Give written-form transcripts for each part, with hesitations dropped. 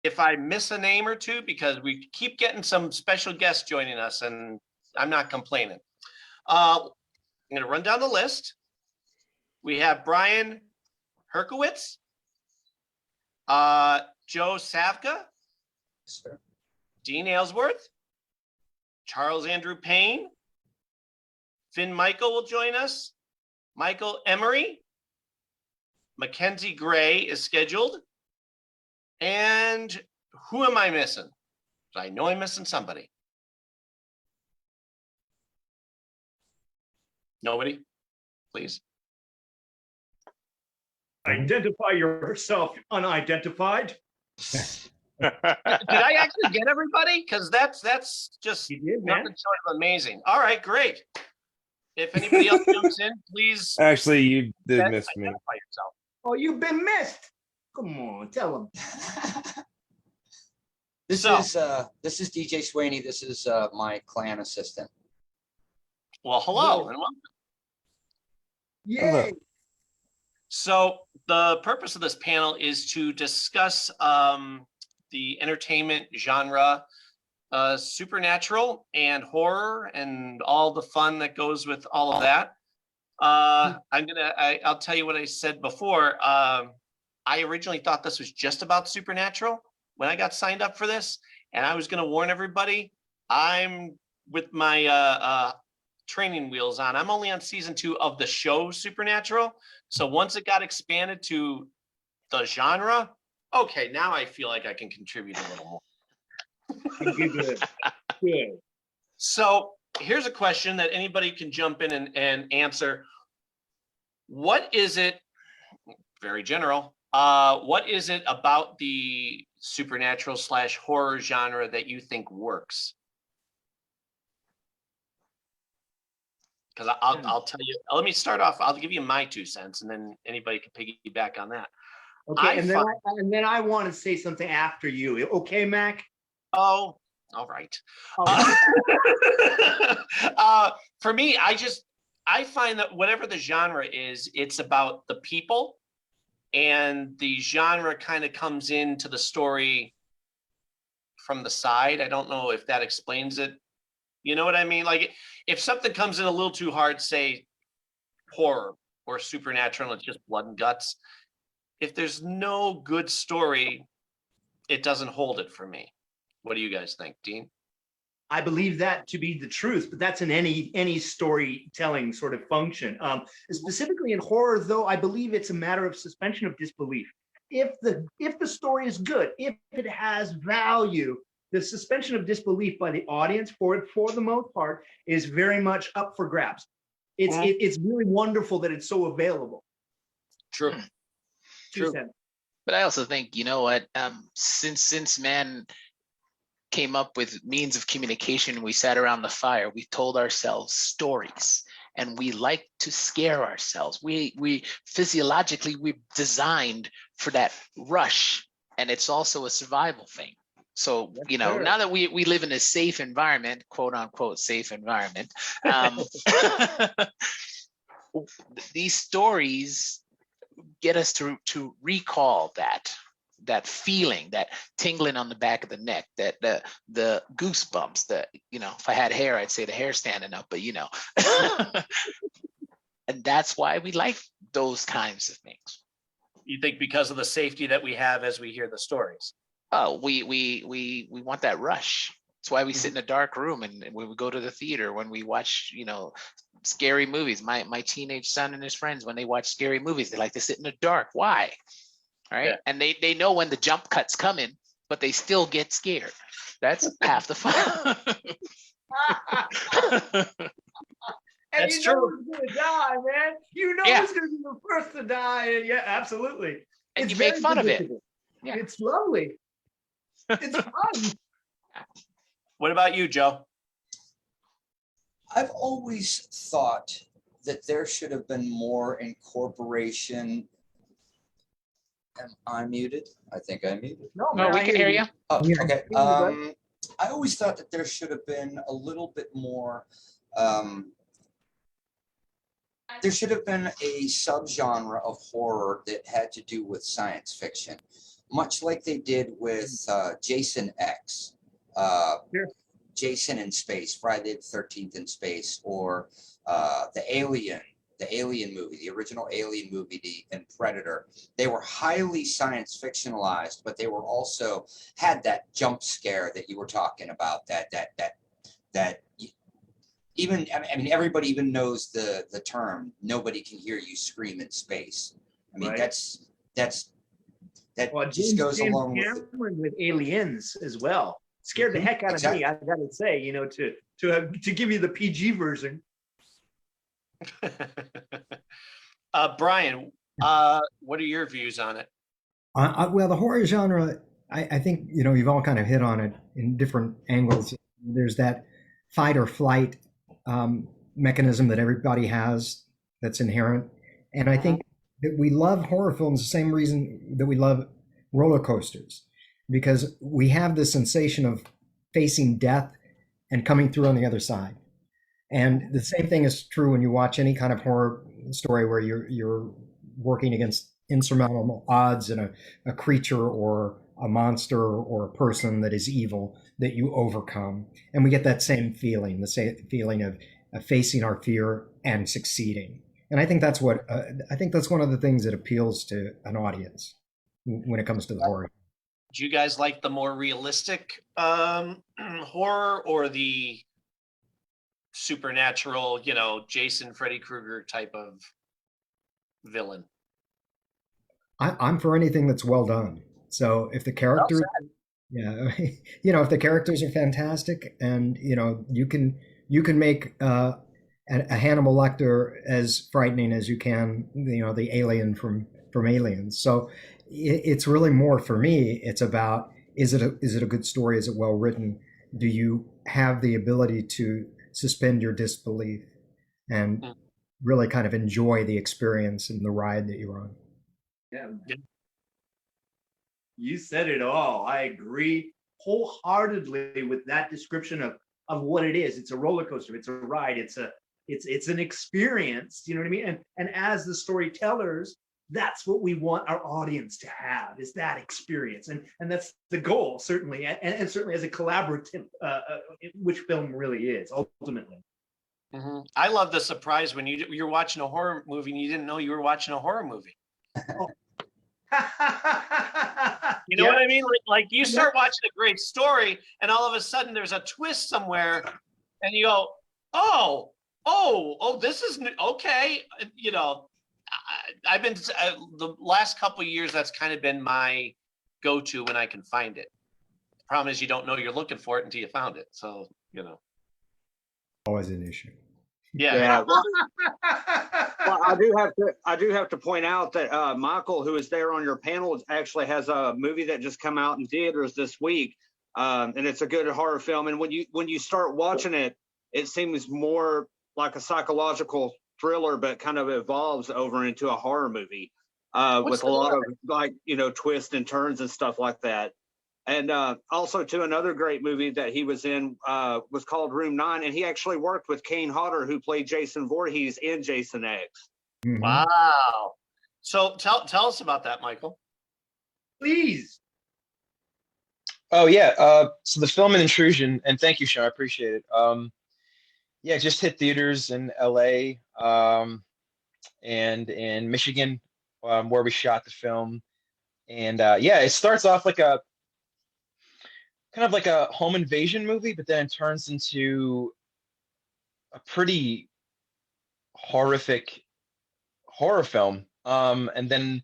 if I miss a name or two, because we keep getting some special guests joining us, and I'm not complaining. I'm going to run down the list. We have Brian Herkowitz, Joe Savka, Sir. Dean Aylesworth, Charles Andrew Payne, Finn Michael will join us, Michael Emery, Mackenzie Gray is scheduled, and who am I missing? I know I'm missing somebody. Nobody, please. Identify yourself, unidentified. Did I actually get everybody? Because that's just You did, man. nothing short of amazing. All right, great. If anybody else jumps in, please Actually, you did miss me. identify yourself. Oh, you've been missed. Come on, tell them. This So- is DJ Swaney. This is my clan assistant. Well, hello and welcome. Yay. So the purpose of this panel is to discuss the entertainment genre, supernatural and horror, and all the fun that goes with all of that. I'll tell you what I said before. I originally thought this was just about supernatural when I got signed up for this, and I was going to warn everybody, I'm with my training wheels on. I'm only on season 2 of the show Supernatural. So once it got expanded to the genre, okay, now I feel like I can contribute a little more. Good. Good. So here's a question that anybody can jump in and answer. What is it, very general, what is it about the supernatural / horror genre that you think works? Because I'll tell you, let me start off, I'll give you my 2 cents and then anybody can piggyback on that. Okay, and then I want to say something after you. Okay, Mac? Oh, all right. For me, I find that whatever the genre is, it's about the people, and the genre kind of comes into the story from the side. I don't know if that explains it. You know what I mean? Like if something comes in a little too hard, say horror or supernatural, and it's just blood and guts. If there's no good story, it doesn't hold it for me. What do you guys think, Dean? I believe that to be the truth, but that's in any storytelling sort of function. Specifically in horror, though, I believe it's a matter of suspension of disbelief. If the story is good, if it has value, the suspension of disbelief by the audience for the most part is very much up for grabs. It's really wonderful that it's so available. True. True. But I also think, you know what, since man came up with means of communication, we sat around the fire, we told ourselves stories, and we like to scare ourselves. We physiologically, we're designed for that rush, and it's also a survival thing. So, you know, now that we live in a safe environment, quote unquote, safe environment, these stories get us to recall that feeling, that tingling on the back of the neck, that the goosebumps, that, you know, if I had hair, I'd say the hair standing up, but you know, and that's why we like those kinds of things. You think because of the safety that we have as we hear the stories? Oh, we want that rush. That's why we sit in a dark room, and when we go to the theater, when we watch, you know, scary movies. My teenage son and his friends, when they watch scary movies, they like to sit in the dark. Why? All right. Yeah. And they know when the jump cut's coming, but they still get scared. That's half the fun. And That's you know true. who's gonna die, man. You know who's gonna be the first to die. Yeah, absolutely. And it's you make fun of it. Yeah. It's lovely. It's fun. What about you, Joe? I've always thought that there should have been more incorporation. Am I muted? I think I'm muted. No, we can hear you. Oh, okay. I always thought that there should have been a little bit more. There should have been a subgenre of horror that had to do with science fiction. much like they did with Jason X, Sure. Jason in Space, Friday the 13th in Space, or the Alien movie, the original Alien movie, and Predator. They were highly science fictionalized, but they were also had that jump scare that you were talking about. Even, I mean, everybody even knows the term. Nobody can hear you scream in space. I mean, Right. that Well, just goes James along with it. Cameron with Aliens as well scared the Mhm, heck out of exactly. me. I gotta say, you know, to give you the PG version. Brian, what are your views on it? Well, the horror genre, I think, you know, you've all kind of hit on it in different angles. There's that fight or flight mechanism that everybody has that's inherent. And I think that we love horror films the same reason that we love roller coasters, because we have this sensation of facing death and coming through on the other side. And the same thing is true when you watch any kind of horror story where you're working against insurmountable odds and a creature or a monster or a person that is evil that you overcome. And we get that same feeling, the same feeling of facing our fear and succeeding. And I think that's what I think that's one of the things that appeals to an audience when it comes to the horror. Do you guys like the more realistic horror or the supernatural, you know, Jason, Freddy Krueger type of villain? I'm for anything that's well done. So if the characters, yeah, you know, if the characters are fantastic, and you know, you can make a Hannibal Lecter as frightening as you can, you know, the alien from Aliens. So it's really more for me. It's about is it a good story? Is it well written? Do you have the ability to suspend your disbelief and really kind of enjoy the experience and the ride that you're on? Yeah. Yeah. You said it all. I agree wholeheartedly with that description of what it is. It's a roller coaster. It's a ride. It's an experience. You know what I mean? And as the storytellers, that's what we want our audience to have, is that experience. And that's the goal, certainly. And certainly as a collaborative, which film really is ultimately. I love the surprise when you're watching a horror movie and you didn't know you were watching a horror movie. You know what I mean? Like you start watching a great story and all of a sudden there's a twist somewhere and you go, oh, this is okay. You know, I've been the last couple of years, that's kind of been my go-to when I can find it. The problem is you don't know you're looking for it until you found it. So, you know. Always an issue. Yeah. Well, I do have to point out that Michael, who is there on your panel, actually has a movie that just come out in theaters this week, and it's a good horror film. And when you start watching it, it seems more like a psychological thriller, but kind of evolves over into a horror movie with a lot of, like, you know, twists and turns and stuff like that. And also, too, another great movie that he was in was called Room 9, and he actually worked with Kane Hodder, who played Jason Voorhees in Jason X. Mhm. Wow. So tell us about that, Michael. Please. Oh yeah. So the film An Intrusion, and thank you, Sean. I appreciate it. Yeah, just hit theaters in LA and in Michigan, where we shot the film. And yeah, it starts off like a kind of like a home invasion movie, but then it turns into a pretty horrific horror film. And then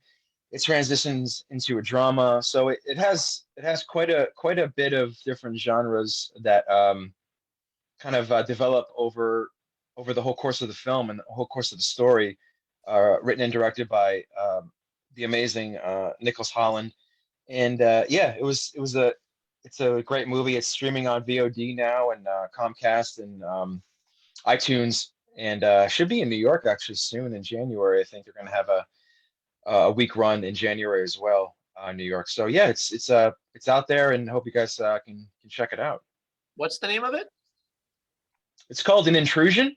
it transitions into a drama. So it has quite a bit of different genres that kind of develop over the whole course of the film and the whole course of the story, written and directed by the amazing Nicholas Holland. And yeah, it's a great movie. It's streaming on VOD now and Comcast and iTunes, and should be in New York actually soon in January. I think they're going to have a week run in January as well, New York. So yeah, it's out there, and hope you guys can check it out. What's the name of it? It's called An Intrusion.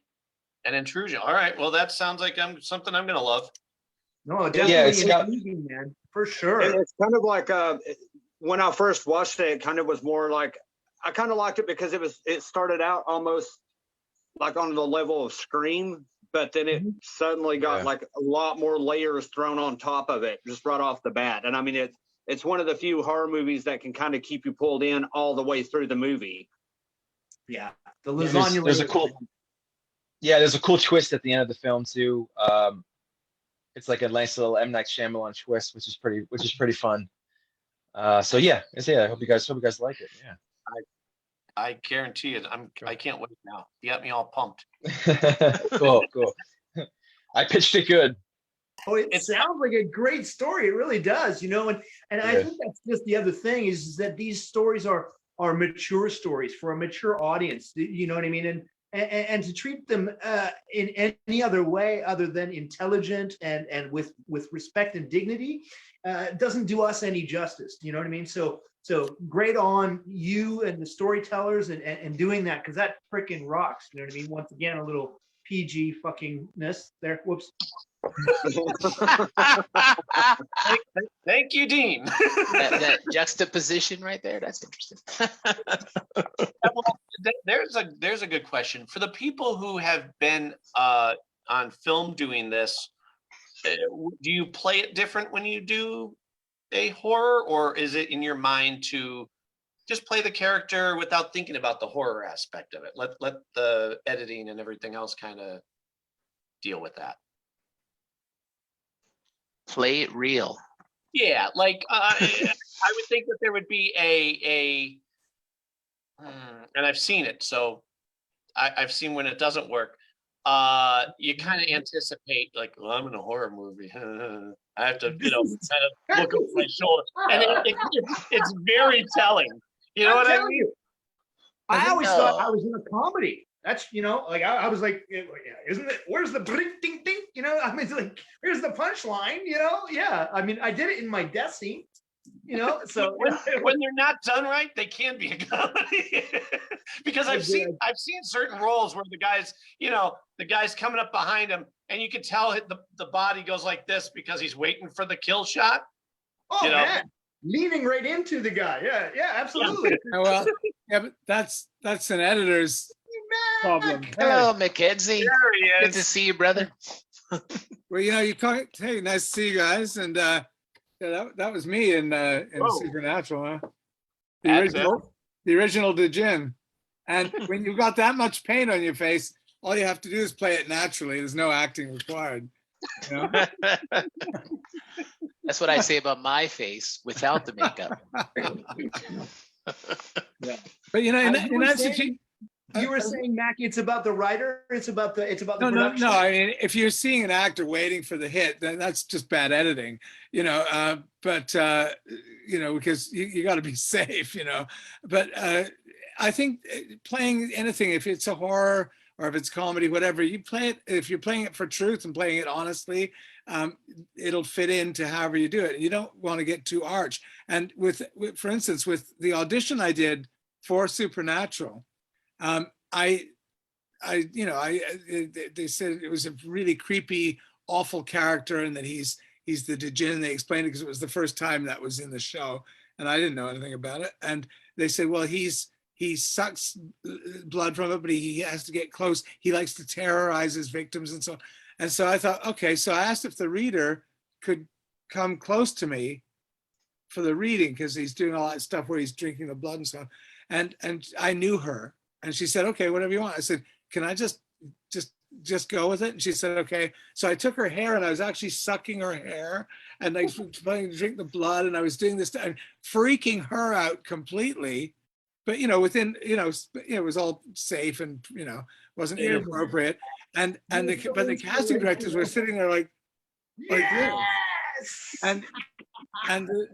An Intrusion. All right. Well, that sounds like something I'm going to love. No, Yeah, definitely it's got- intriguing, man, for sure. And it's kind of like when I first watched it, it kind of was more like I kind of liked it because it started out almost like on the level of Scream, but then it suddenly got Yeah. like a lot more layers thrown on top of it just right off the bat. And I mean it's one of the few horror movies that can kind of keep you pulled in all the way through the movie. Yeah, the There's- lasagna. there's a layer. cool- Yeah, there's a cool twist at the end of the film too. It's like a nice little M. Night Shyamalan twist, which is pretty fun. So yeah, I hope you guys like it. Yeah. I guarantee it. I can't wait now. You got me all pumped. Cool. I pitched it good. Oh, it sounds like a great story. It really does, and I Yeah. think that's just the other thing is that these stories are mature stories for a mature audience. You know what I mean? And to treat them in any other way other than intelligent and with respect and dignity doesn't do us any justice. You know what I mean? So great on you and the storytellers and doing that, because that freaking rocks. You know what I mean? Once again, a little PG fuckingness there. Whoops. Thank you, Dean. that juxtaposition right there, that's interesting. There's a good question for the people who have been on film doing this. Do you play it different when you do a horror, or is it in your mind to just play the character without thinking about the horror aspect of it? Let the editing and everything else kind of deal with that. Play it real. Yeah, like I would think that there would be and I've seen it, so I've seen when it doesn't work. You kind of anticipate like, well, I'm in a horror movie. I have to, kind of look over my shoulder, and it's very telling. You know I'm what I telling mean? you, I always No. thought I was in a comedy. That's, like I was like, isn't it? Where's the ding ding ding? I mean, like, where's the punchline? Yeah. I mean, I did it in my death scene. So When they're not done right, they can be a comedy. Because I've seen certain roles where the guy's coming up behind him, and you can tell the body goes like this because he's waiting for the kill shot. oh man, leaning right into the guy. Yeah, absolutely. Oh, well, yeah, but that's an editor's problem. Hello, Mackenzie. There he Good to is. see you, brother. Well, you call hey, nice to see you guys, and yeah, that was me in Whoa. Supernatural, huh? That's The original Djinn. And when you've got that much paint on your face, all you have to do is play it naturally. There's no acting required. That's what I say about my face without the makeup. But in I that was situation, You were saying, Mackie, it's about the writer. It's about the no. production. I mean, if you're seeing an actor waiting for the hit, then that's just bad editing, But because you got to be safe, But I think playing anything, if it's a horror or if it's comedy, whatever, you play it. If you're playing it for truth and playing it honestly, it'll fit into however you do it. You don't want to get too arch. And with for instance, with the audition I did for Supernatural. They said it was a really creepy, awful character, and that he's the Djinn. They explained it because it was the first time that was in the show, and I didn't know anything about it. And they said, well, he sucks blood from it, but he has to get close. He likes to terrorize his victims and so on. And so I thought, okay. So I asked if the reader could come close to me for the reading, because he's doing all that stuff where he's drinking the blood and so on. And I knew her. And she said, okay, whatever you want. I said, can I just go with it? And she said, okay. So I took her hair and I was actually sucking her hair and like trying to drink the blood. And I was doing this and freaking her out completely. But, within, it was all safe and, wasn't inappropriate. But the casting directors were sitting there like this. And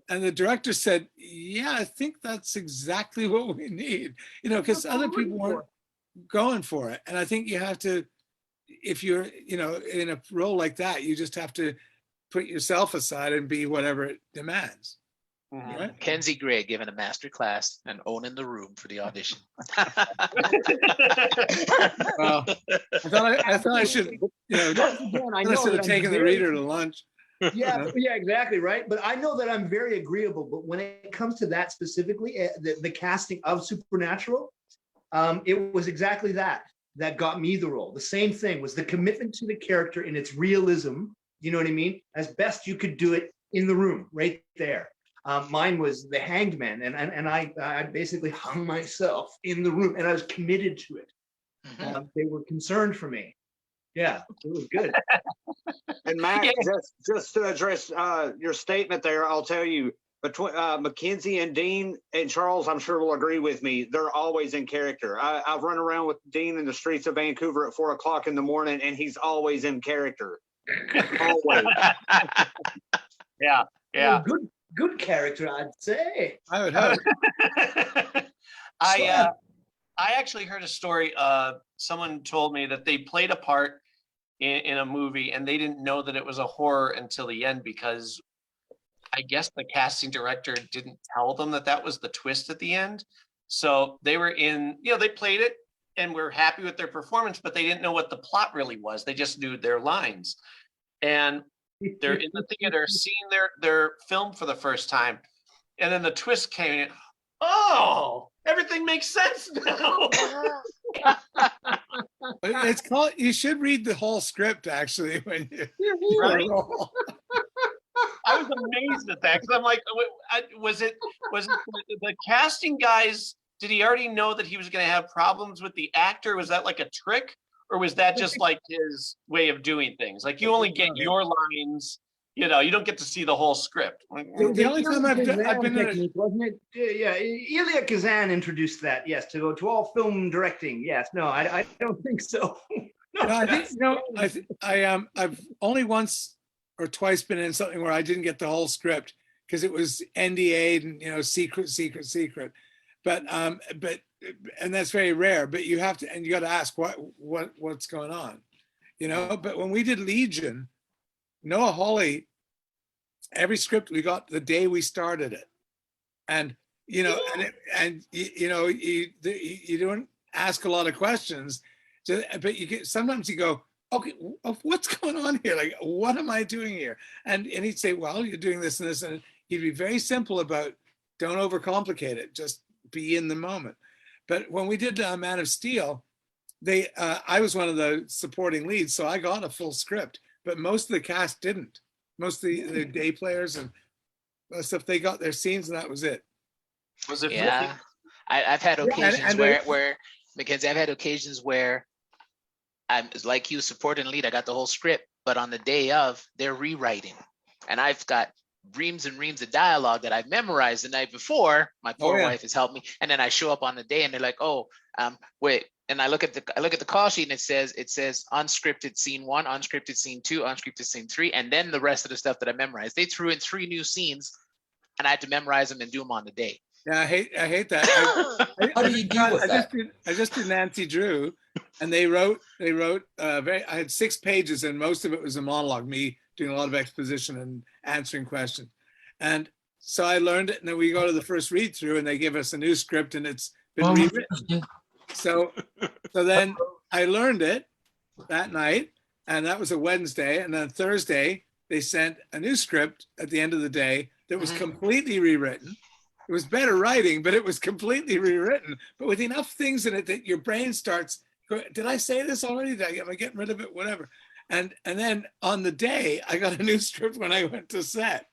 the director said, yeah, I think that's exactly what we need, because other people weren't going for it. And I think you have to, if you're, in a role like that, you just have to put yourself aside and be whatever it demands. Mhm. Right? Kenzie Gray giving a master class and owning the room for the audition. Well, I thought I should, Again, I I know should that have taken the reader to lunch. Yeah, exactly, right. But I know that I'm very agreeable. But when it comes to that specifically, the casting of Supernatural, it was exactly that got me the role. The same thing was the commitment to the character in its realism. You know what I mean? As best you could do it in the room, right there. Mine was the Hanged Man, and I basically hung myself in the room, and I was committed to it. Mhm. They were concerned for me. Yeah, it was good. And Mac, Yeah. just to address your statement there, I'll tell you, between Mackenzie and Dean and Charles, I'm sure will agree with me. They're always in character. I've run around with Dean in the streets of Vancouver at 4 o'clock in the morning, and he's always in character. Always. Yeah, yeah. Good character, I'd say. I would hope. I actually heard a story. Someone told me that they played a part in a movie and they didn't know that it was a horror until the end because I guess the casting director didn't tell them that that was the twist at the end. So they were they played it and were happy with their performance, but they didn't know what the plot really was. They just knew their lines. And they're in the theater seeing their film for the first time. And then the twist came in. Oh, everything makes sense now. It's called. You should read the whole script actually when you. Right? I was amazed at that because I'm like, was it the casting guys? Did he already know that he was going to have problems with the actor? Was that like a trick, or was that just like his way of doing things? Like you only get your lines. You don't get to see the whole script. The only time I've been in a, technique, wasn't it? Yeah, Elia Kazan introduced that. Yes, to all film directing. Yes, no, I don't think so. no, I think I've only once or twice been in something where I didn't get the whole script because it was NDA'd and secret. But and that's very rare. But you have to, and you got to ask what's going on, But when we did Legion, Noah Hawley, every script we got the day we started it, and you don't ask a lot of questions, but sometimes you go, okay, what's going on here? Like, what am I doing here? And he'd say, well, you're doing this and this, and he'd be very simple about, don't overcomplicate it, just be in the moment. But when we did Man of Steel, I was one of the supporting leads, so I got a full script. But most of the cast didn't. Most of the day players and stuff, they got their scenes and that was it. Was it? Yeah, I've had occasions where Mackenzie, I've had occasions where I'm like you, support and lead. I got the whole script, but on the day of, they're rewriting, and I've got reams and reams of dialogue that I've memorized the night before. My poor wife has helped me, and then I show up on the day, and they're like, "Oh, wait." And I look at the call sheet, and it says unscripted scene 1, unscripted scene 2, unscripted scene 3, and then the rest of the stuff that I memorized. They threw in 3 new scenes, and I had to memorize them and do them on the day. Yeah, I hate that. How do you deal with that? I just did Nancy Drew, and they wrote I had 6 pages, and most of it was a monologue, me doing a lot of exposition and answering questions. And so I learned it, and then we go to the first read through, and they give us a new script, and it's been rewritten. So then I learned it that night, and that was a Wednesday. And then Thursday, they sent a new script at the end of the day that was completely rewritten. It was better writing, but it was completely rewritten, but with enough things in it that your brain starts, did I say this already? Am I getting rid of it? Whatever. And then on the day, I got a new script when I went to set.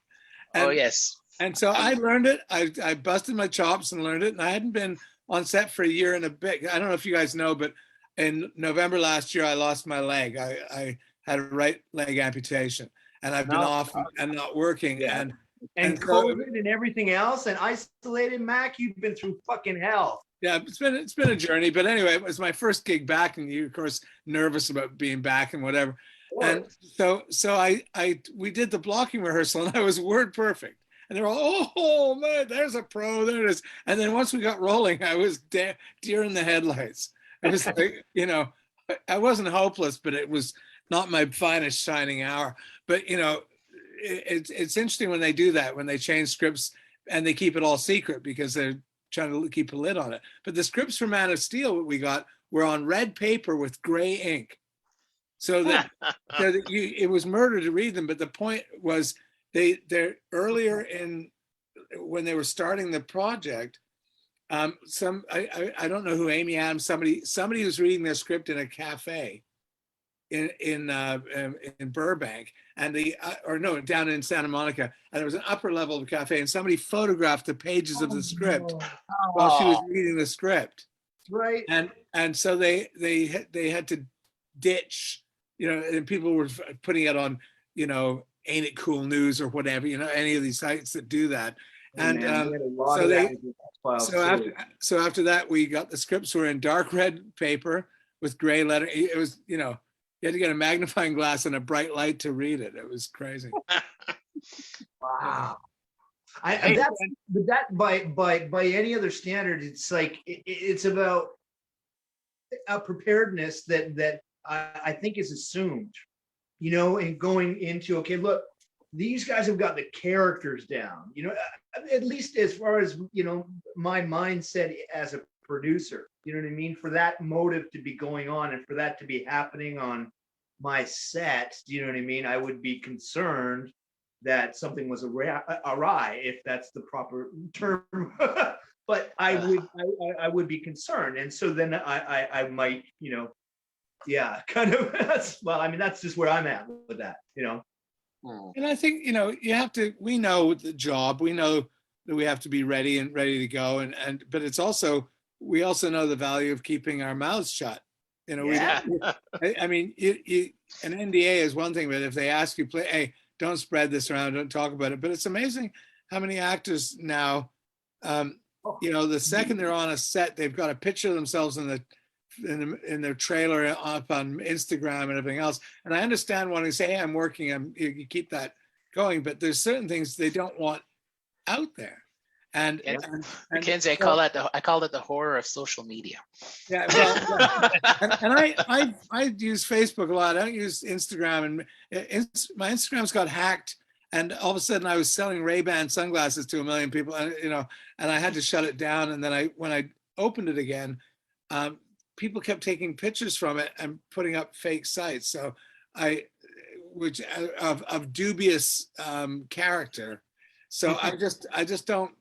And, oh, yes. And so I learned it. I busted my chops and learned it. And I hadn't been on set for a year and a bit. I don't know if you guys know, but in November last year, I lost my leg. I had a right leg amputation, and I've been off and not working. Yeah. And COVID and everything else, and isolated. Mac, you've been through fucking hell. Yeah, it's been a journey, but anyway, it was my first gig back, and you, of course, nervous about being back and whatever. And so we did the blocking rehearsal, and I was word perfect. And they're all, oh man, there's a pro, there it is. And then once we got rolling, I was deer in the headlights. It was like, I wasn't hopeless, but it was not my finest shining hour. But it's interesting when they do that, when they change scripts and they keep it all secret because they're trying to keep a lid on it. But the scripts for Man of Steel we got were on red paper with gray ink. so that it was murder to read them. But the point was they're earlier in when they were starting the project. I don't know who, Amy Adams, somebody was reading their script in a cafe in Burbank, and down in Santa Monica, and there was an upper level of the cafe, and somebody photographed the pages of the script while she was reading the script. Right. And so they had to ditch, and people were putting it on, Ain't It Cool News or whatever, any of these sites that do that. And so after that, we got the scripts were in dark red paper with gray letter. It was, you had to get a magnifying glass and a bright light to read it. It was crazy. Wow. That by any other standard, it's like it's about a preparedness that I think is assumed, and going into, okay, look, these guys have got the characters down, at least as far as, my mindset as a producer, you know what I mean? For that motive to be going on and for that to be happening on my set, do you know what I mean? I would be concerned that something was awry, if that's the proper term. But I would be concerned. And so then I might, kind of, that's just where I'm at with that, And I think, we know the job, we know that we have to be ready to go. But it's also, we also know the value of keeping our mouths shut. I mean, an NDA is one thing, but if they ask you, hey, don't spread this around, don't talk about it. But it's amazing how many actors now, the second they're on a set, they've got a picture of themselves in their trailer up on Instagram and everything else. And I understand wanting to say, hey, I'm working, you keep that going, but there's certain things they don't want out there. And Mackenzie, I call it the horror of social media. Yeah, well, and I use Facebook a lot. I don't use Instagram, and my Instagram's got hacked. And all of a sudden, I was selling Ray-Ban sunglasses to 1 million people, and and I had to shut it down. And then when I opened it again, people kept taking pictures from it and putting up fake sites. So of dubious character. So I just don't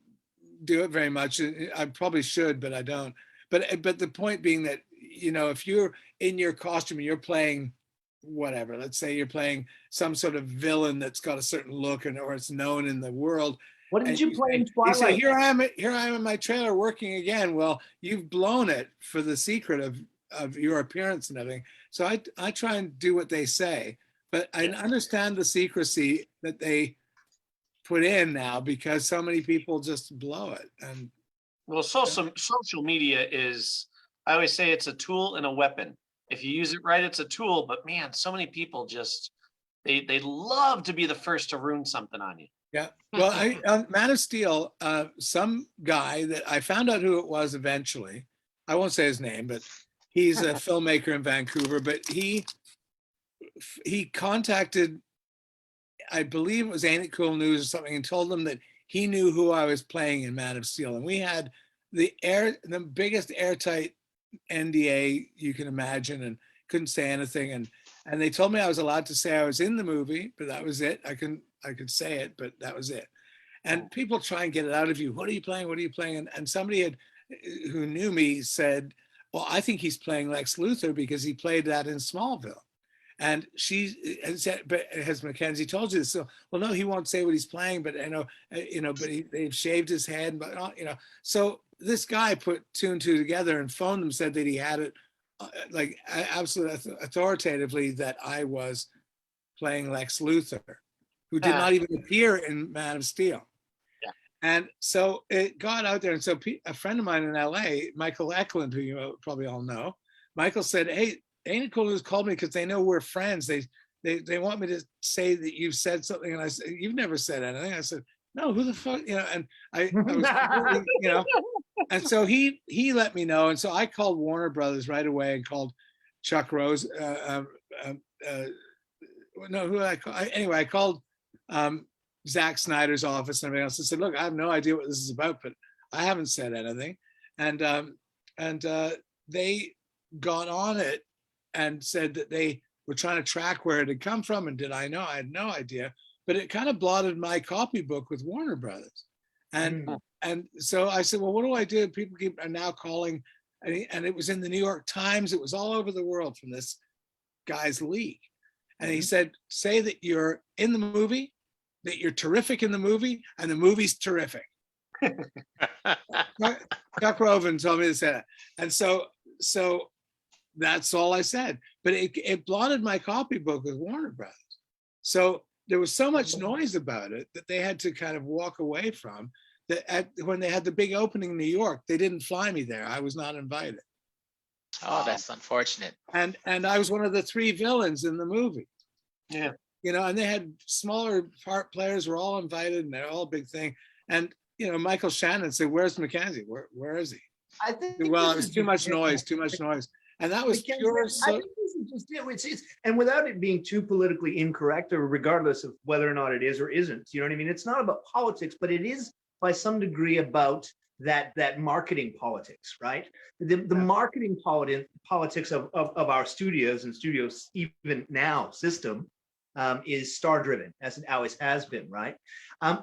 do it very much. I probably should, but I don't. But the point being that, if you're in your costume and you're playing whatever, let's say you're playing some sort of villain that's got a certain look or it's known in the world. What did you play in Twilight? Twilight? Here I am in my trailer working again. Well, you've blown it for the secret of your appearance and everything. So I try and do what they say, but I understand the secrecy that they put in now because so many people just blow it. And well, social media is, I always say, it's a tool and a weapon. If you use it right, it's a tool, but man, so many people just they love to be the first to ruin something on you. Yeah, well, on Man of Steel, some guy that I found out who it was eventually, I won't say his name, but he's a filmmaker in Vancouver, but he contacted, I believe it was Ain't It Cool News or something, and told them that he knew who I was playing in Man of Steel. And we had the biggest airtight NDA you can imagine, and couldn't say anything. And they told me I was allowed to say I was in the movie, but that was it. I could say it, but that was it. And people try and get it out of you. What are you playing? What are you playing? And somebody who knew me said, well, I think he's playing Lex Luthor because he played that in Smallville. And she said, but has Mackenzie told you this? So, well, no, he won't say what he's playing, but but they've shaved his head, but So this guy put two and two together and phoned him, said that he had it like absolutely authoritatively that I was playing Lex Luthor, who did not even appear in Man of Steel. Yeah. And so it got out there. And so a friend of mine in LA, Michael Eklund, who you probably all know, Michael said, hey, Ain't It Cool News called me because they know we're friends. They want me to say that you've said something. And I said, you've never said anything. I said, no, who the fuck, and I was, and so he let me know. And so I called Warner Brothers right away and called Chuck Rose. No, who I call? Anyway, I called Zack Snyder's office and everything else. I said, look, I have no idea what this is about, but I haven't said anything. And they got on it and said that they were trying to track where it had come from. And did I know? I had no idea. But it kind of blotted my copybook with Warner Brothers. And so I said, well, what do I do? People are now calling, and it was in the New York Times. It was all over the world from this guy's leak. And he said, say that you're in the movie, that you're terrific in the movie, and the movie's terrific. Chuck Roven told me to say that. And so that's all I said. But it blotted my copybook with Warner Brothers. So there was so much noise about it that they had to kind of walk away from. That when they had the big opening in New York, they didn't fly me there. I was not invited. Oh, that's unfortunate. And I was one of the 3 villains in the movie. Yeah. You know, and they had smaller part players were all invited, and they're all a big thing. And you know, Michael Shannon said, "Where's Mackenzie? Where is he?" I think Well, it this was is too much just- noise, and that was Because pure. I So, think this is just it. And without it being too politically incorrect, or regardless of whether or not it is or isn't, you know what I mean? It's not about politics, but it is by some degree about that marketing politics, right? The marketing politics of our studios and studios even now system is star driven, as it always has been, right?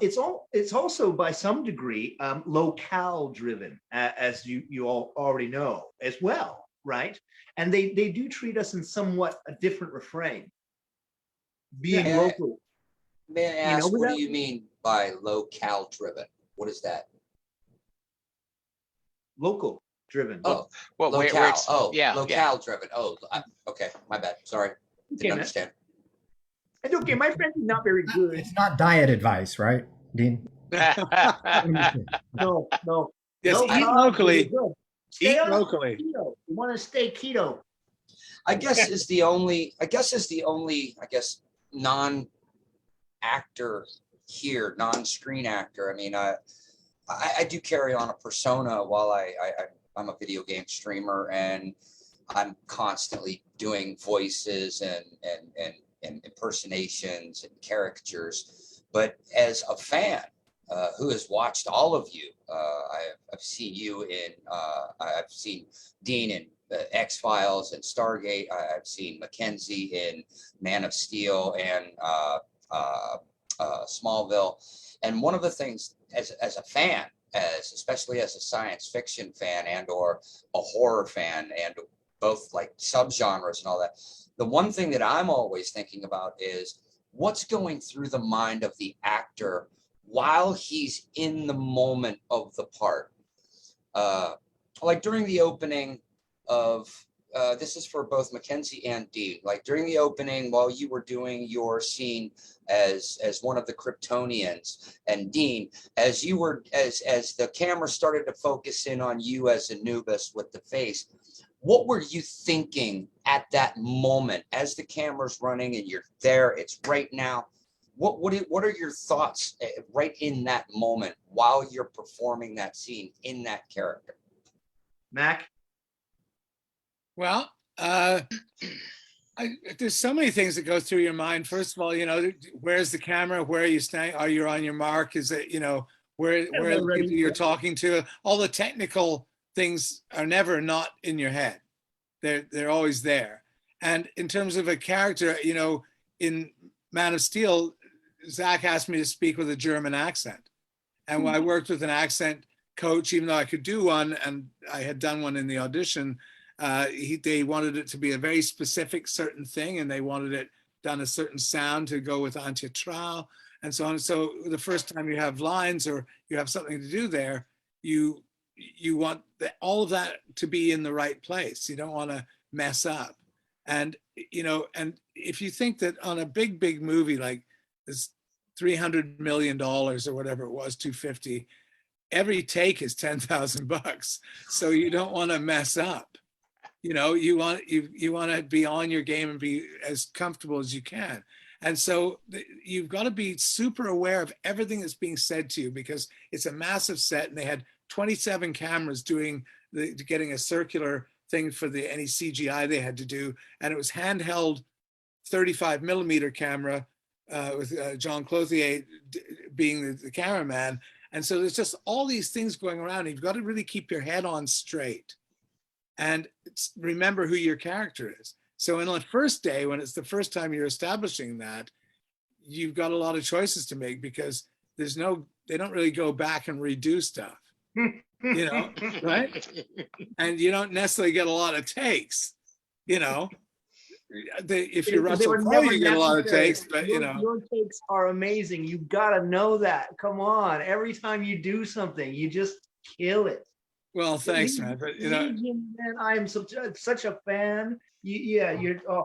It's also by some degree locale driven, as you all already know as well, right? And they do treat us in somewhat a different refrain, being Yeah. local. May I You ask, know, what without- do you mean by locale driven? What is that? Local driven. Oh, Well, where locale. it's, Oh, yeah, locale driven. Oh, okay. My bad. Sorry. Okay, Didn't man. understand. And okay, my French is not very good. It's not diet advice, right, Dean? yeah. No. yes, No eat carbs, locally. really good. Stay Eat on locally. keto. You want to stay keto. I guess is the only non-actor here, non-screen actor. I mean, I do carry on a persona while I'm a video game streamer, and I'm constantly doing voices and impersonations and caricatures. But as a fan who has watched all of you, I've seen you in, I've seen Dean in X-Files and Stargate. I've seen Mackenzie in Man of Steel and Smallville. And one of the things as a fan, especially as a science fiction fan and or a horror fan, and both like subgenres and all that, the one thing that I'm always thinking about is what's going through the mind of the actor while he's in the moment of the part. Like during the opening of, this is for both Mackenzie and Dean, like during the opening while you were doing your scene as one of the Kryptonians, and Dean, as the camera started to focus in on you as Anubis with the face, what were you thinking at that moment as the camera's running and you're there, it's right now? What are your thoughts right in that moment while you're performing that scene in that character? Mac? Well, there's so many things that go through your mind. First of all, you know, where's the camera? Where are you staying? Are you on your mark? Is it, you know, where are the people you're talking to? All the technical things are never not in your head. They're always there. And in terms of a character, you know, in Man of Steel, Zach asked me to speak with a German accent. And when I worked with an accent coach, even though I could do one, and I had done one in the audition, they wanted it to be a very specific certain thing, and they wanted it done a certain sound to go with Antitrao and so on. So the first time you have lines or you have something to do there, you want all of that to be in the right place. You don't want to mess up. And, you know, and if you think that on a big movie like this, $300 million or whatever it was, 250, every take is $10,000. So you don't want to mess up. You know, you want to be on your game and be as comfortable as you can. And so you've got to be super aware of everything that's being said to you, because it's a massive set, and they had 27 cameras getting a circular thing for any CGI they had to do. And it was handheld 35 millimeter camera with John Clothier being the cameraman. And so there's just all these things going around. You've got to really keep your head on straight and remember who your character is. So in the first day, when it's the first time you're establishing that, you've got a lot of choices to make because they don't really go back and redo stuff, right? And you don't necessarily get a lot of takes, if you're They Russell were Crowe, never you get a lot of necessary. takes, but Your takes are amazing. You gotta know that. Come on, every time you do something, you just kill it. well, thanks, man. But Legion, man, I am such a fan. Oh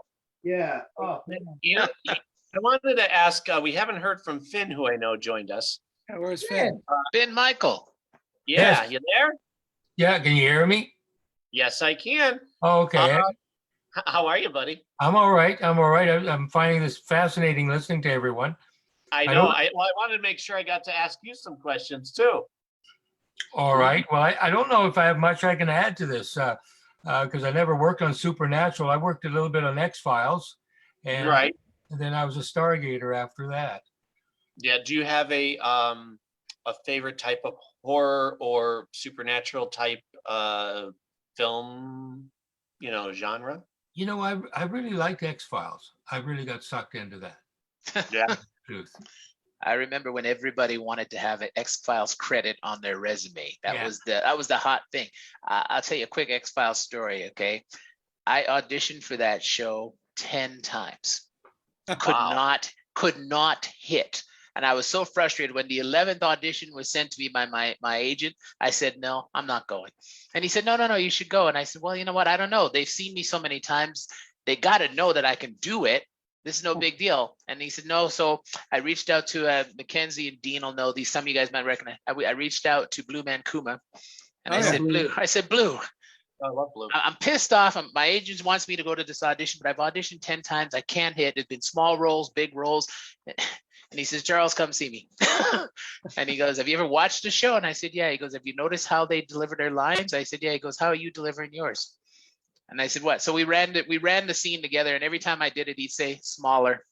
man. I wanted to ask, we haven't heard from Finn, who I know joined us. where's Finn? Ben Michael. Yeah, Yes. you there? Yeah, can you hear me? Yes, I can. Oh, okay. How are you, buddy? I'm all right. I'm finding this fascinating listening to everyone. I I know. don't- I wanted to make sure I got to ask you some questions too. All right. Well, I don't know if I have much I can add to this because I never worked on Supernatural. I worked a little bit on X-Files, and Right. then I was a Stargater after that. Yeah. Do you have a favorite type of horror or supernatural type film, genre? I really liked X-Files. I really got sucked into that. Yeah. Truth. I remember when everybody wanted to have an X-Files credit on their resume. That Yeah. was the hot thing. I'll tell you a quick X-Files story, okay? I auditioned for that show 10 times. Could not hit. And I was so frustrated when the 11th audition was sent to me by my agent. I said, no, I'm not going. And he said, no, you should go. And I said, well, you know what? I don't know. They've seen me so many times. They got to know that I can do it. This is no big deal. And he said, no. So I reached out to Mackenzie and Dean will know these. Some of you guys might recognize. I reached out to Blue Man Kuma. And Oh, I yeah. said, Blue, I love Blue. I'm pissed off. My agent wants me to go to this audition, but I've auditioned 10 times. I can't hit. It's been small roles, big roles. And he says, Charles, come see me. And he goes, have you ever watched the show? And I said, yeah. He goes, have you noticed how they deliver their lines? I said, yeah. He goes, how are you delivering yours? And I said, what? So we ran the scene together. And every time I did it, he'd say smaller.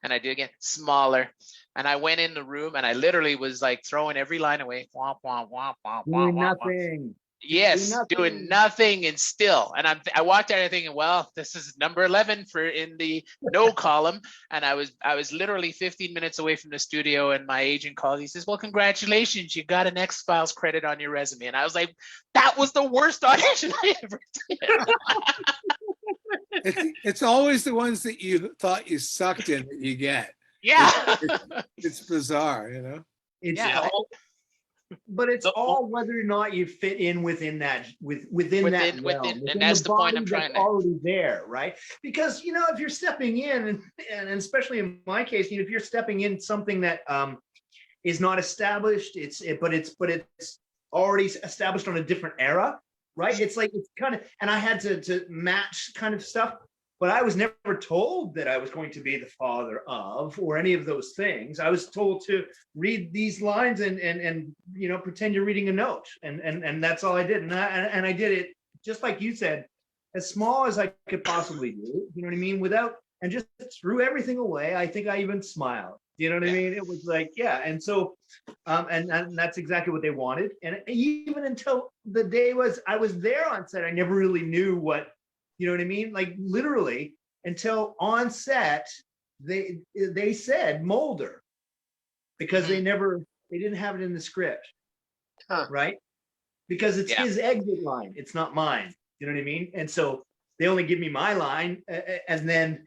And I did again, smaller. And I went in the room and I literally was like throwing every line away. Wah, wah, wah, wah, wah, Doing wah, wah. nothing. Yes, doing nothing and still. And I walked out thinking, well, this is number 11 in the no column. And I was literally 15 minutes away from the studio and my agent called. He says, well, congratulations, you got an X-Files credit on your resume. And I was like, that was the worst audition I ever did. It's always the ones that you thought you sucked in that you get. Yeah. It's bizarre, It's Yeah. all, but it's So- all whether or not you fit in within that within that realm, within- within and that's the point I'm body trying that's to- already there, right? Because if you're stepping in, and especially in my case, if you're stepping in something that is not established, but it's already established on a different era, right? It's kind of, and I had to match kind of stuff. But I was never told that I was going to be the father of, or any of those things. I was told to read these lines and pretend you're reading a note, and that's all I did. And I did it just like you said, as small as I could possibly do. You know what I mean? Without, and just threw everything away. I think I even smiled. You know what I mean? It was like, yeah. And so, and that's exactly what they wanted. And even until the day I was there on set, I never really knew what. You know what I mean? Like literally until on set, they said Mulder because they didn't have it in the script, right? Because it's his exit line. It's not mine. You know what I mean? And so they only give me my line and then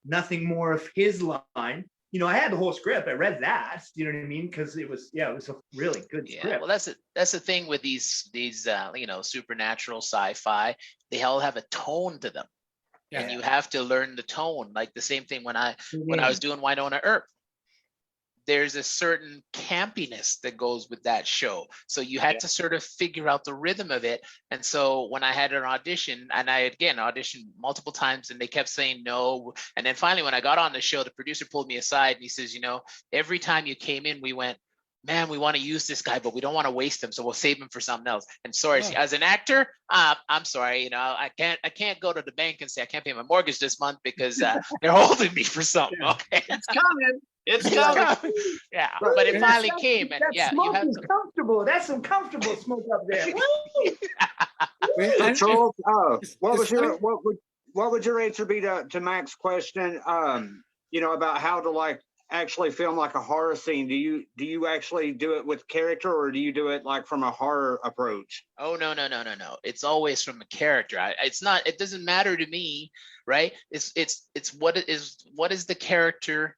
nothing more of his line. I had the whole script. I read that. You know what I mean? Because it was a really good script. Well, that's the thing with these supernatural sci-fi. They all have a tone to them, and you have to learn the tone. Like the same thing when I was doing Winona Earp. There's a certain campiness that goes with that show. So you had to sort of figure out the rhythm of it. And so when I had an audition, and I again auditioned multiple times and they kept saying no. And then finally, when I got on the show, the producer pulled me aside and he says, every time you came in, we went, man, we want to use this guy, but we don't want to waste him. So we'll save him for something else. And sorry, as an actor, I'm sorry, I can't go to the bank and say I can't pay my mortgage this month because they're holding me for something. Okay. It's coming. It's coming. Yeah. But it finally came. And that you have smoke is comfortable. That's some comfortable smoke up there. Charles, what what would your answer be to Mac's question? About how to like actually film like a horror scene. Do you actually do it with character, or do you do it like from a horror approach? Oh, no. It's always from a character. It doesn't matter to me, right? It's what is the character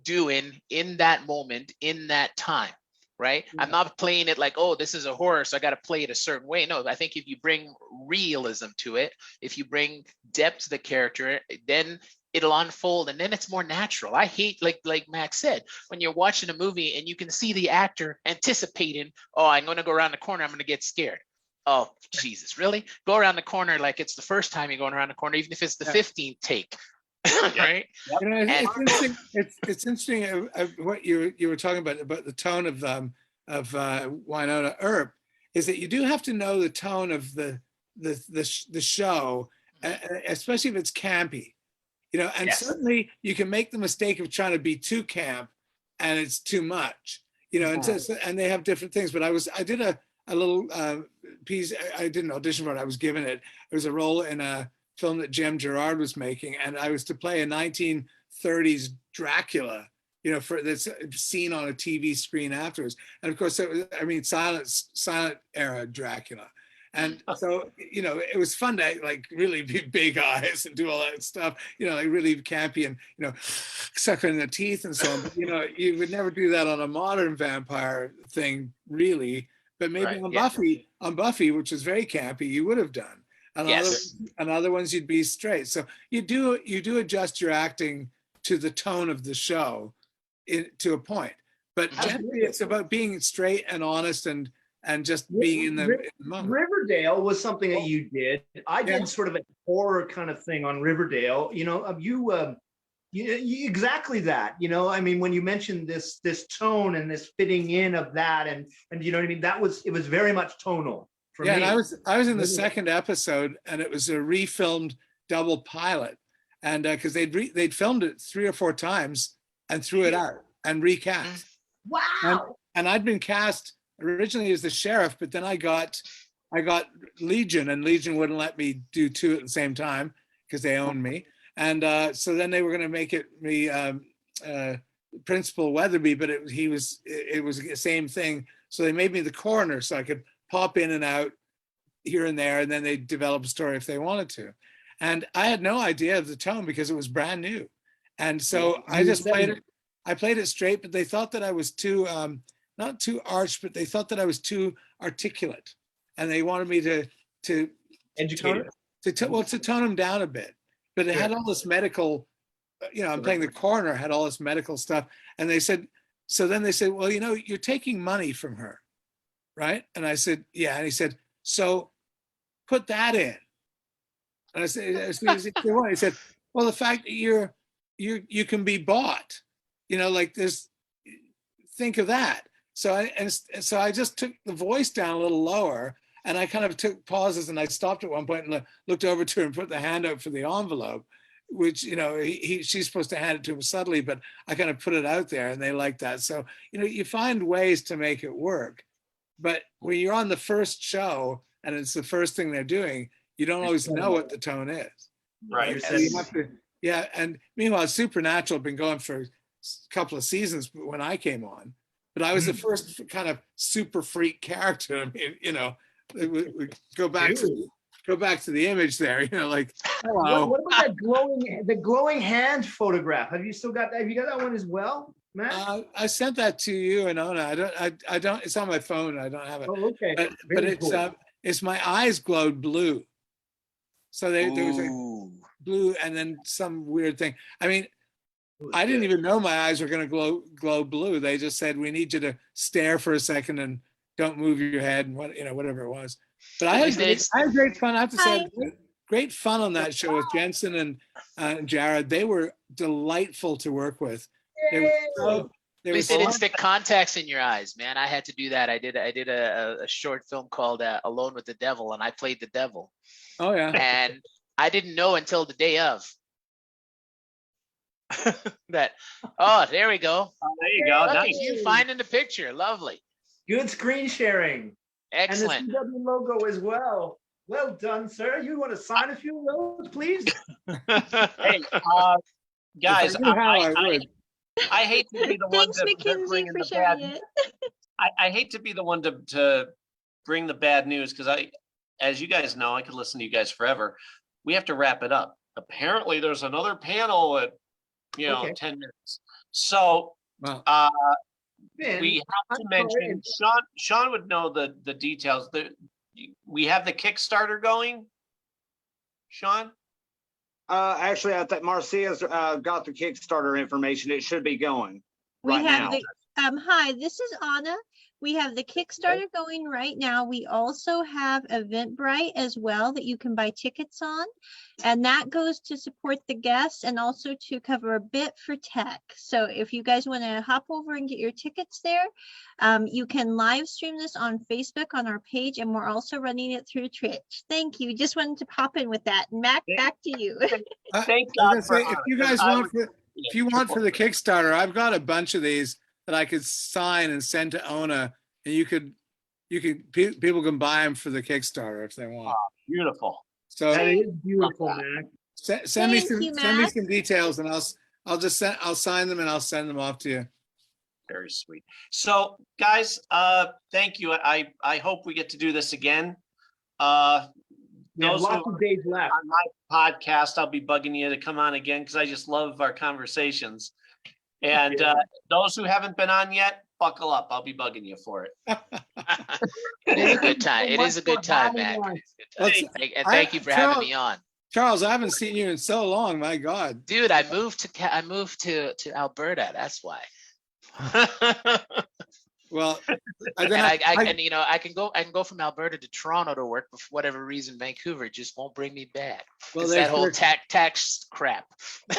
doing in that moment, in that time, right? I'm not playing it like, oh, this is a horror, so I got to play it a certain way. No, I think if you bring realism to it, if you bring depth to the character, then it'll unfold, and then it's more natural. I hate, like Max said, when you're watching a movie and you can see the actor anticipating, oh, I'm going to go around the corner, I'm going to get scared. Oh, Jesus, really? Go around the corner like it's the first time you're going around the corner, even if it's the 15th take. Right? It's interesting. It's interesting what you were talking about the tone of Wynonna Earp, is that you do have to know the tone of the show, especially if it's campy. And Yes. certainly you can make the mistake of trying to be too camp, and it's too much. And they have different things. But I did a little piece. I didn't audition for it. I was given it. It was a role in a film that Jem Gerard was making, and I was to play a 1930s Dracula. For that's seen on a TV screen afterwards. And of course, silent era Dracula. And so, it was fun to like really be big eyes and do all that stuff, like really campy and, sucking the teeth and so on. But, you would never do that on a modern vampire thing, really. But maybe Right, on yeah. Buffy, which was very campy, you would have done. And Yes. other ones you'd be straight. So you do adjust your acting to the tone of the show to a point. But generally, it's about being straight and honest and just being in the moment. Riverdale was something that you did. I Yeah. did sort of a horror kind of thing on Riverdale. You exactly that. When you mentioned this tone and this fitting in of that, and you know what I mean, it was very much tonal for Yeah, me. and I was in the second episode, and it was a refilmed double pilot, and because they'd filmed it 3 or 4 times and threw it out and recast. Wow. And I'd been cast originally as the sheriff, but then I got Legion, and Legion wouldn't let me do 2 at the same time because they owned me. And so then they were going to make it me Principal Weatherby, but it was the same thing. So they made me the coroner, so I could pop in and out here and there, and then they develop a story if they wanted to. And I had no idea of the tone because it was brand new. And so I just played it. I played it straight, but they thought that I was too not too arch, but they thought that I was too articulate, and they wanted me to Educated. to tone them down a bit. But it had all this medical, I'm playing the coroner, had all this medical stuff, and they said, well, you're taking money from her, right? And I said, yeah. And he said, so put that in. And I said, he said, well, the fact that you can be bought, like this, think of that. So I just took the voice down a little lower, and I kind of took pauses, and I stopped at one point and looked over to her and put the hand out for the envelope, which, she's supposed to hand it to him subtly, but I kind of put it out there, and they like that. So, you find ways to make it work. But when you're on the first show and it's the first thing they're doing, you don't always know what the tone is. Right. So you have to, yeah. And meanwhile, Supernatural had been going for a couple of seasons when I came on, but I was the first kind of super freak character. I mean, we go back to the image there, like, hello. What about the glowing hand photograph? Have you got that one as well, Matt? I sent that to you and Ona. I don't. It's on my phone. I don't have it. Oh, okay. But Very cool. it's my eyes glowed blue. So there was a Ooh. blue and then some weird thing. I mean, I didn't even know my eyes were going to glow blue. They just said, we need you to stare for a second and don't move your head and whatever it was. But I had great fun. I have to say, great fun on that show with Jensen and Jared. They were delightful to work with. They said it's the contacts in your eyes, man. I had to do that. I did a short film called Alone with the Devil, and I played the devil. Oh yeah. And I didn't know until the day of that. Oh, there we go. Oh, there you go. Look Nice. at you finding the picture. Lovely. Good screen sharing. Excellent. And the CW logo as well. Well done, sir. You want to sign a few of those, please? Hey, guys, If I knew how, I would. I hate to be the one Thanks, to Mackenzie, bring in for the sharing bad. it. I hate to be the one to bring the bad news because as you guys know, I could listen to you guys forever. We have to wrap it up. Apparently, there's another panel at Okay. 10 minutes. So Well, Ben, we have to I'm sorry, mention Sean would know the details. We have the Kickstarter going. Sean? Actually, I think Marcia's got the Kickstarter information. It should be going We right have now. hi, this is Anna. We have the Kickstarter going right now. We also have Eventbrite as well that you can buy tickets on. And that goes to support the guests and also to cover a bit for tech. So if you guys want to hop over and get your tickets there, you can live stream this on Facebook on our page, and we're also running it through Twitch. Thank you. Just wanted to pop in with that. Mac, back to you. Thank I God was for gonna say, if Anna, you 'cause guys I want, would- if you want for the Kickstarter, I've got a bunch of these that I could sign and send to Ona, and people can buy them for the Kickstarter if they want. Beautiful. So that is beautiful, Mac. send me Thank you, send me Matt. some details, and I'll sign them and I'll send them off to you. Very sweet. So guys, thank you. I hope we get to do this again. We have Those who lots of days left. on my podcast, I'll be bugging you to come on again because I just love our conversations. And those who haven't been on yet, buckle up. I'll be bugging you for it. It is a good time. It is a good time, Mac. Mac. It is a good time. Let's- And thank you for having me on. Charles, I haven't seen you in so long. My God. Dude, I moved to Alberta. That's why. Well, And I can go from Alberta to Toronto to work, but for whatever reason, Vancouver just won't bring me back. well, It's there's- that whole there's- tax crap.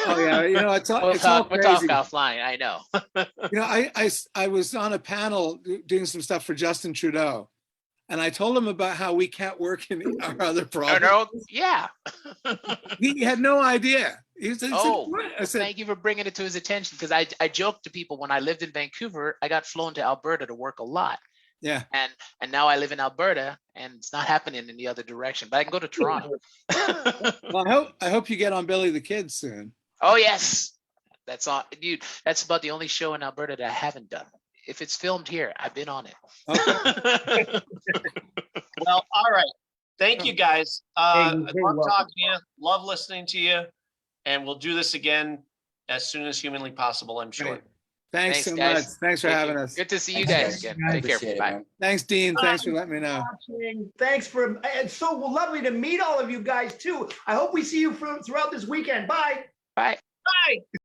Oh yeah, it's all, We'll it's all talk crazy. offline. I know. I was on a panel doing some stuff for Justin Trudeau, and I told him about how we can't work in our other Oh, province. no, yeah. He had no idea. He said, Oh, "What?" I said, Thank you for bringing it to his attention, because I joked to people when I lived in Vancouver, I got flown to Alberta to work a lot. yeah. And now I live in Alberta, and it's not happening in the other direction, but I can go to Toronto. Well, I hope you get on Billy the Kid soon. Oh, yes. That's all, dude. That's about the only show in Alberta that I haven't done. If it's filmed here, I've been on it. Okay. Well, all right. Thank you guys. you're Love very welcome. talking to you. Love listening to you. And we'll do this again as soon as humanly possible, I'm sure. Great. Thanks Thanks, so guys. much. Thanks for Thank having you. us. Good to see you Thanks, guys guys. again. Take care. Appreciate it, Bye. man. Thanks, Dean. Thanks for letting me know. Thanks for, it's so lovely to meet all of you guys too. I hope we see you throughout this weekend. Bye. Bye. Bye.